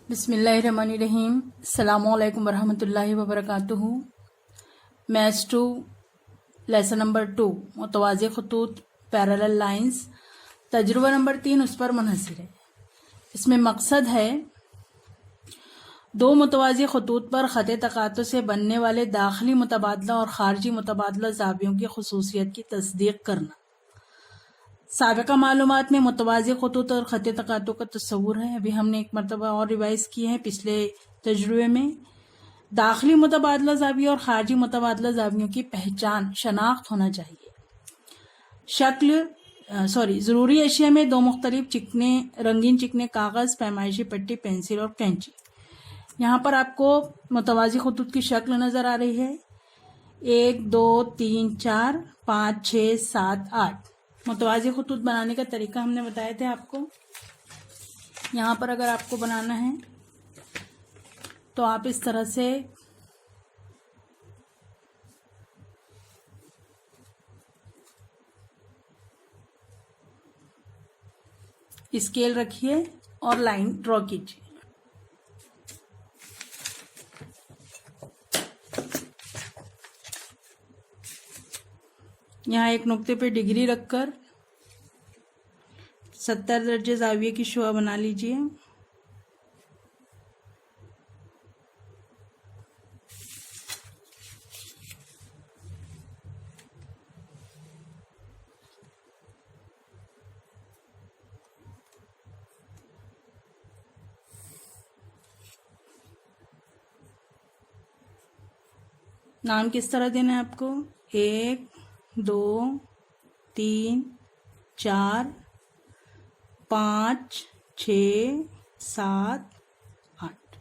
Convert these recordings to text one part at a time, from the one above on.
बिस्मिल्लाहिर्रहमानिर्रहीम। अस्सलामुअलैकुम वरहमतुल्लाहि वबरकातुहू। मैथ्स 2 लेसन नंबर 2 मुतवाज़ी खतूत पैरेलल लाइंस, तजुर्बा नंबर 3 उस पर मुनहसर है। इसमें मकसद है दो मुतवाज़ी खतूत पर ख़त तकातो से बनने वाले दाखिली मुतबादला और ख़ारजी मुतबादला ज़ावियों की खसूसियत की तस्दीक करना। साबिक़ा मालूमात में मुतवाज़ी खतूत और ख़त तकातो का तस्वुर है। अभी हमने एक मरतबा और रिवाइज किए हैं पिछले तजुर्बे में। दाखिली मुतबादला ज़ाविया और ख़ारजी मुतबादला ज़ावियों की पहचान शनाख्त होना चाहिए। ज़रूरी अशिया में दो मुख्तलिफ रंगीन चिकने कागज़, पैमाइशी पट्टी, पेंसिल और कैंची। यहाँ पर आपको मुतवाज़ी खतूत की शक्ल नज़र आ रही है। 1 2 3 4 5 6 7 8 मुतवाज़ी खतूत बनाने का तरीका हमने बताए थे आपको। यहाँ पर अगर आपको बनाना है तो आप इस तरह से स्केल रखिए और लाइन ड्रॉ कीजिए। यहाँ एक नुक्ते पे डिग्री रखकर 70 दर्जे ज़ाविये की शुआ बना लीजिए। नाम किस तरह देना है आपको? 1 2 3 4 5 6 7 8।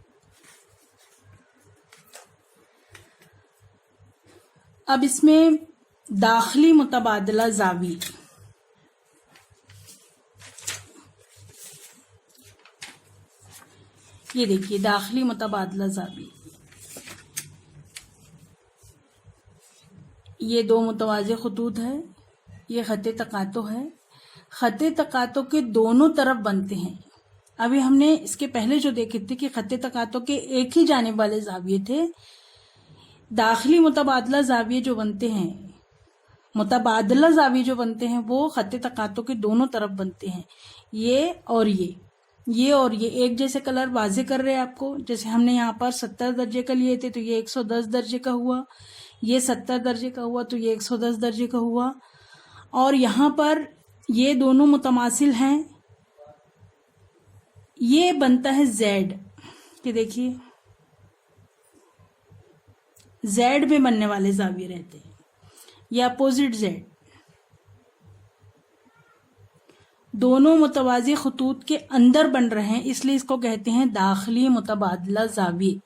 अब इसमें दाखिली मुतबादला ज़ावी, ये देखिए दाखिली मुतबादला ज़ावी, ये दो मुतवाज़ी खतूत है, ये ख़त तकातो है। ख़त तकातो के दोनों तरफ बनते हैं। अभी हमने इसके पहले जो देखे थे कि ख़त तकातो के एक ही जानिब वाले ज़ाविये थे। दाखिली मुतबादला ज़ाविये जो बनते हैं, मुतबादला ज़ाविये जो बनते हैं वो ख़त तकातो के दोनों तरफ बनते हैं। ये और ये और ये एक जैसे कलर वाज़े कर रहे हैं आपको। जैसे हमने यहाँ पर 70 दर्जे का लिए थे तो ये 110 दर्जे का हुआ, ये 70 दर्जे का हुआ तो ये 110 दर्जे का हुआ। और यहाँ पर ये दोनों मुतमासिल हैं, ये बनता है जेड। ये देखिए जेड में बनने वाले ज़ाविये रहते हैं, ये अपोजिट जेड। दोनों मुतवाज़ी खतूत के अंदर बन रहे हैं, इसलिए इसको कहते हैं दाखिली मुतबादला ज़ाविये।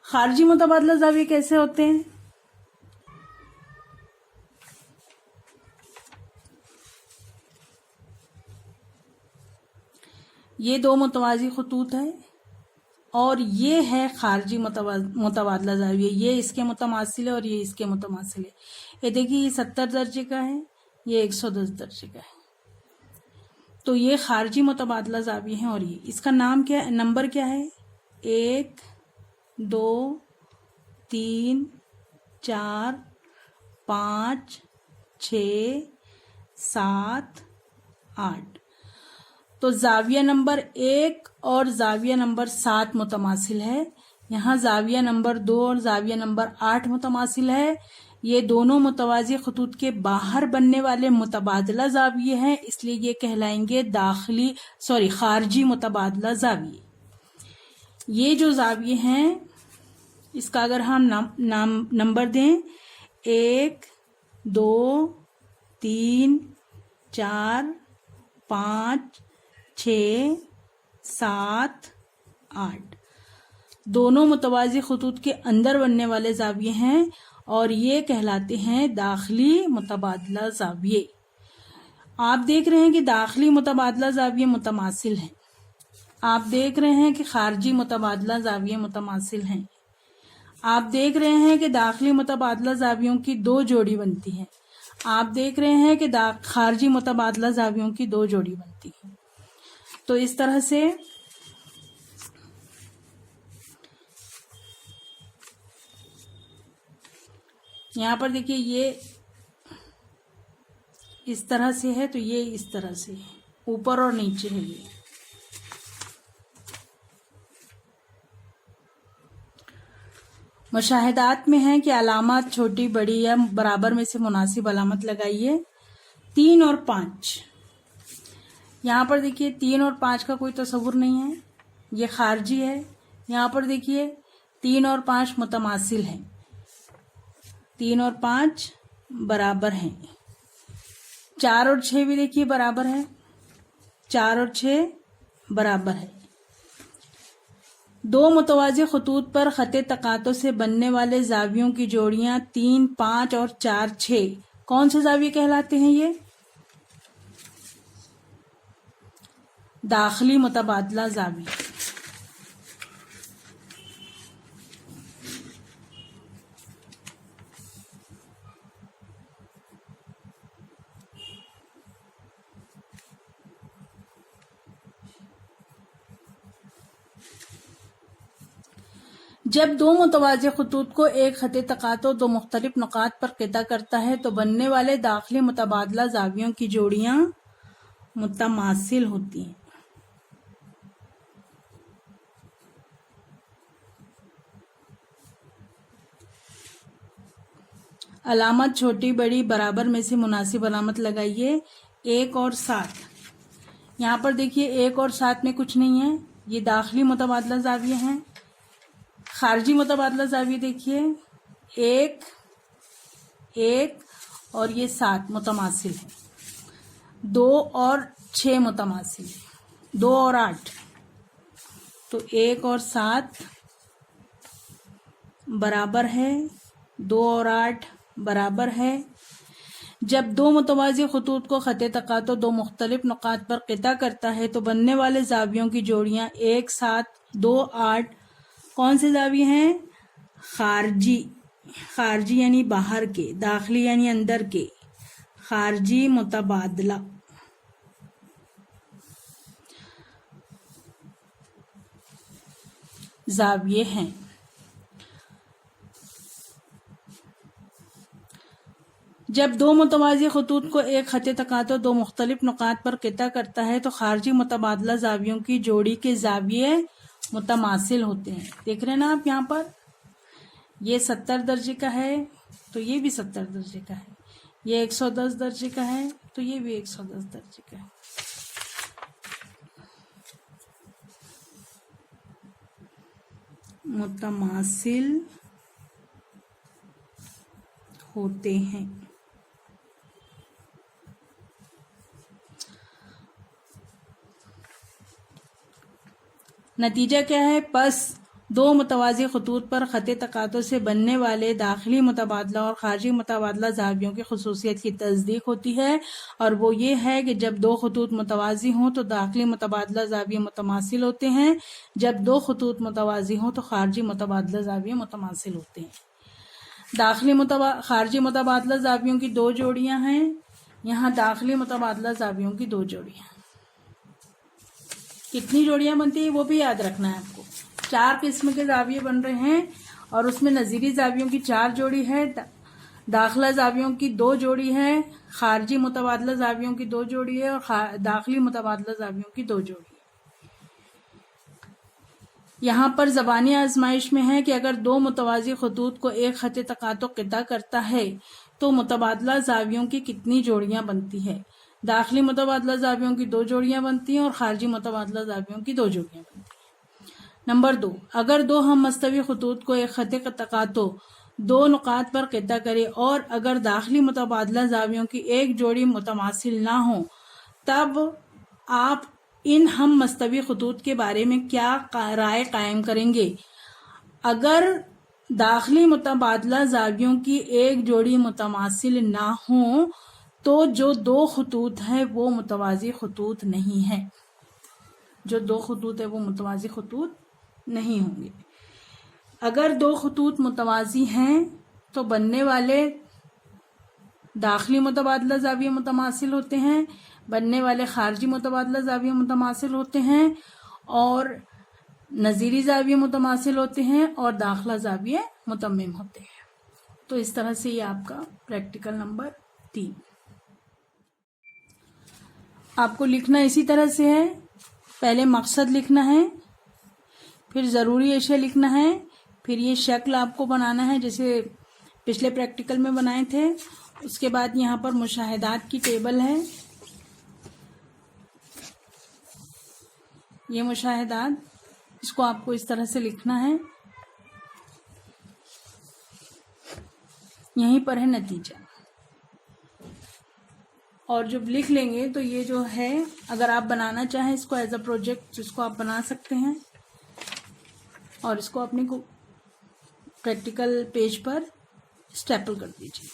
खारजी मुतबादला ज़ाविये कैसे होते हैं? ये दो मुतवाज़ी खतूत है और ये है खारजी मुतबादला ज़ाविया। ये इसके मुतमासिल है और ये इसके मुतमासिल है। ये देखिए ये 70 दर्जे का है, ये 110 दर्जे का है। तो ये खारजी मुतबादला ज़ाविया है। और ये इसका नाम क्या है, नंबर क्या है? 1 2 3 4 5 6 7 8। तो ज़ाविया नंबर 1 और ज़ाविया नंबर 7 मुतमासिल है। यहाँ ज़ाविया नंबर 2 और ज़ाविया नंबर 8 मुतमासिल है। ये दोनों मुतवाज़ी खतूत के बाहर बनने वाले मुतबादला ज़ाविये हैं, इसलिए ये कहलाएंगे खारजी मुतबादला ज़ाविये। ये जो ज़ाविये हैं इसका अगर हम नंबर दें 1 2 3 4 5 6 7 8 दोनों मुतवाज़ी खतूत के अंदर बनने वाले ज़ाविये हैं और ये कहलाते हैं दाखिली मुतबादला ज़ाविये। आप देख रहे हैं कि दाखिली मुतबादला ज़ाविये मुतमासिल हैं। आप देख रहे हैं कि खारजी मुतबादला ज़ाविये मुतमासिल हैं। आप देख रहे हैं कि दाखिली मुतबादला ज़ावियों की 2 जोड़ी बनती हैं। आप देख रहे हैं कि खारजी मुतबादला ज़ावियों की 2 जोड़ी बनती हैं। तो इस तरह से यहाँ पर देखिए ये इस तरह से है तो ये इस तरह से है, ऊपर और नीचे है ये। मुशाहिदात में है कि अलामत छोटी बड़ी या बराबर में से मुनासिब अलामत लगाइए। 3 और 5, यहाँ पर देखिए 3 और 5 का कोई तस्वुर नहीं है, ये खारजी है। यहाँ पर देखिए 3 और 5 मुतमासिल हैं, 3 और 5 बराबर हैं। 4 और 6 भी देखिए बराबर है, 4 और 6 बराबर है। दो मुतवाज़ी खतूत पर खते तकातो से बनने वाले जावियों की जोड़ियां 3, 5 और 4, 6 कौन से जाविये कहलाते हैं? ये दाखिली मुतबादला जाविये। जब दो मुतवाज़ी खतूत को एक खते तकातो दो मुख्तलिफ नुकात पर क़िता करता है तो बनने वाले दाखिली मुतबादला जावियों की जोड़ियां मुतमासिल होती हैं। अलामत छोटी बड़ी बराबर में से मुनासिब अलामत लगाइए। 1 और 7, यहाँ पर देखिए 1 और 7 में कुछ नहीं है, ये दाखिली मुतबादला जाविये हैं। खारजी मुतबादला जाविये देखिए 1, 1 और ये 7 मुतमासिल है। 2 और 6 मुतमासिल है। 2 और 8, तो 1 और 7 बराबर है, 2 और 8 बराबर है। जब दो मुतवाज़ी खतूत को खते तकातो दो मुख्तलिफ नुकात पर क़िता करता है तो बनने वाले जावियों की जोड़ियां 1, 7, 2, 8 कौन से जाविये हैं? खारजी, खारजी यानी बाहर के, दाखिली यानी अंदर के, खारजी मुतबादला। जाविये हैं। जब दो मुतवाज़ी खतूत को एक खते तकातो दो मुख्तलिफ नुकात पर क़िता करता है तो खारजी मुतबादला जावियों की जोड़ी के जाविये मुतमासिल होते हैं। देख रहे हैं ना आप, यहाँ पर ये 70 दर्जे का है तो ये भी 70 दर्जे का है, ये 110 दर्जे का है तो ये भी 110 दर्जे का है। मुतमासिल होते हैं। नतीजा क्या है? पस दो मुतवाज़ी खतूत पर खते तकातो से बनने वाले दाखिली मुतबादला और खारजी मुतबादला जावियों की खसूसियत की तस्दीक होती है, और वो ये है कि जब दो खतूत मुतवाज़ी हों तो दाखिली मुतबादला जाविये मुतमासिल होते हैं, जब दो खतूत मुतवाज़ी हों तो खारजी मुतबादला जाविये मुतमासिल होते हैं। खारजी मुतबादला जावियों की 2 जोड़ियां हैं, यहाँ दाखिली मुतबादला जावियों की 2 जोड़ियां। कितनी जोड़ियां बनती है वो भी याद रखना है आपको। 4 किस्म के जाविये बन रहे हैं और उसमें नज़ीरी जावियों की 4 जोड़ी है, दाखिला जावियों की 2 जोड़ी है, खारजी मुतबादला जावियों की 2 जोड़ी है और दाखिली मुतबादला जावियों की 2 जोड़ी है। यहाँ पर ज़बानी आजमाइश में है कि अगर दो मुतवाज़ी खतूत को एक खते तकातो क़िता करता है तो मुतबादला जावियों की कितनी जोड़ियां बनती है? दाखिली मुतबादला जावियों की 2 जोड़ियां बनती हैं और खारजी मुतबादला जावियों की 2 जोड़ियां बनती हैं। नंबर 2, अगर दो हम मस्तवी खतूत को एक खते तकातो 2 नुकात पर क़िता करे और अगर दाखिली मुतबादला जावियों की एक जोड़ी मुतमासिल ना हो, तब आप इन हम मस्तवी खतूत के बारे में क्या राय कायम करेंगे? अगर दाखिली मुतबादला जावियों की एक जोड़ी मुतमासिल ना हो तो जो 2 खतूत है वो मुतवाज़ी खतूत नहीं है, जो 2 खतूत है वो मुतवाज़ी खतूत नहीं होंगे। अगर 2 खतूत मुतवाज़ी हैं तो बनने वाले दाखिली मुतबादला जाविये मुतमासिल होते हैं, बनने वाले खारजी मुतबादला जाविये मुतमासिल होते हैं और नज़ीरी जाविये मुतमासिल होते हैं और दाखिला जाविये मुतम्मिम होते हैं। तो इस तरह से ये आपका प्रैक्टिकल नंबर 3। आपको लिखना इसी तरह से है, पहले मकसद लिखना है, फिर ज़रूरी एशिया लिखना है, फिर ये शक्ल आपको बनाना है जैसे पिछले प्रैक्टिकल में बनाए थे। उसके बाद यहाँ पर मुशाहिदात की टेबल है, ये मुशाहिदात, इसको आपको इस तरह से लिखना है। यहीं पर है नतीजा, और जब लिख लेंगे तो ये जो है, अगर आप बनाना चाहें इसको एज अ प्रोजेक्ट, इसको आप बना सकते हैं और इसको अपने को प्रैक्टिकल पेज पर स्टेपल कर दीजिए।